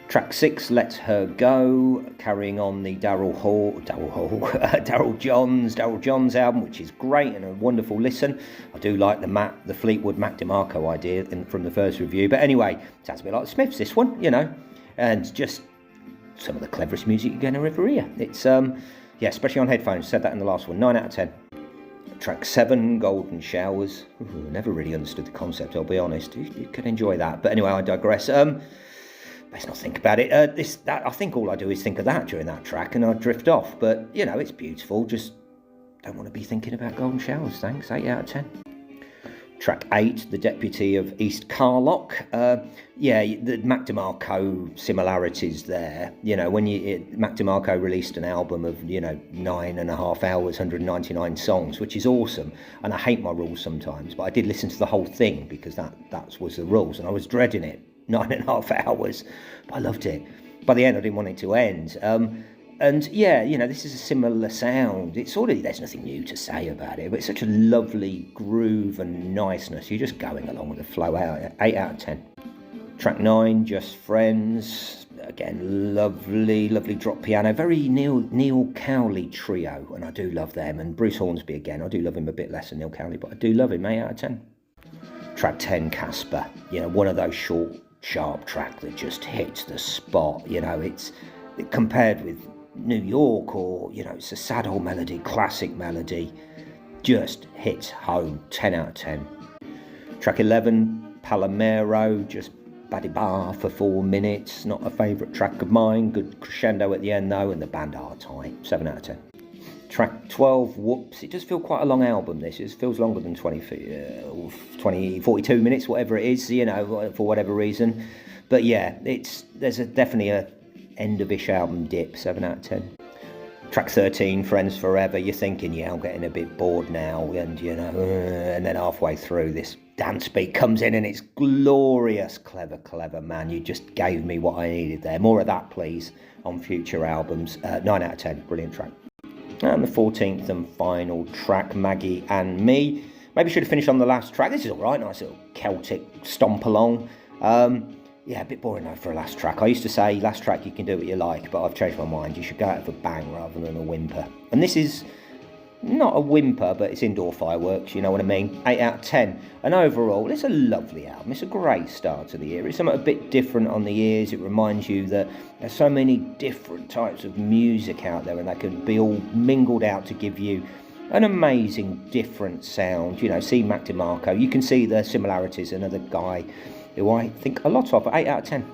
Track 6, Let Her Go, carrying on the Daryl Johns album, which is great and a wonderful listen. I do like the Fleetwood Mac DeMarco idea from the first review. But anyway, sounds a bit like the Smiths, this one, you know, and just some of the cleverest music you're going to ever hear. It's, yeah, especially on headphones. Said that in the last one. 9 out of 10. Track 7, Golden Showers. Ooh, never really understood the concept, I'll be honest. You could enjoy that. But anyway, I digress. Let's not think about it. I think all I do is think of that during that track and I drift off. But, you know, it's beautiful. Just don't want to be thinking about golden showers, thanks. 8 out of 10. Track 8, The Deputy of East Carlock. Yeah, the Mac DeMarco similarities there. You know, when Mac DeMarco released an album of, you know, 9.5 hours, 199 songs, which is awesome. And I hate my rules sometimes, but I did listen to the whole thing because that was the rules and I was dreading it. 9.5 hours, but I loved it. By the end, I didn't want it to end. And yeah, you know, this is a similar sound. It's sort of, there's nothing new to say about it, but it's such a lovely groove and niceness. You're just going along with the flow. 8 out of 10. Track 9, Just Friends. Again, lovely drop piano. Very Neil Cowley trio, and I do love them. And Bruce Hornsby again. I do love him a bit less than Neil Cowley, but I do love him. 8 out of 10. Track 10, Caasper. You know, one of those short, sharp track that just hits the spot. You know, it compared with New York, or, you know, it's a sad old melody, classic melody, just hits home. 10 out of 10. Track 11, Palermo, just baddy bar for 4 minutes. Not a favourite track of mine. Good crescendo at the end though, and the band are tight. 7 out of 10. Track 12, Whoops. It does feel quite a long album, this. It feels longer than 42 minutes, whatever it is, you know, for whatever reason. But yeah, there's definitely a end-of-ish album dip. 7 out of 10. Track 13, Friends Forever. You're thinking, yeah, I'm getting a bit bored now, and, you know, and then halfway through, this dance beat comes in and it's glorious. Clever, man. You just gave me what I needed there. More of that, please, on future albums. 9 out of 10. Brilliant track. And the 14th and final track, Maggie and Me. Maybe should have finished on the last track. This is all right, nice little Celtic stomp along. Yeah, a bit boring though for a last track. I used to say last track you can do what you like, but I've changed my mind. You should go out with a bang rather than a whimper. And this is not a whimper, but it's indoor fireworks, you know what I mean? 8 out of 10. And overall, it's a lovely album. It's a great start to the year. It's something a bit different on the ears. It reminds you that there's so many different types of music out there, and they can be all mingled out to give you an amazing different sound. You know, see Mac DeMarco. You can see the similarities. Another guy who I think a lot of. 8 out of 10.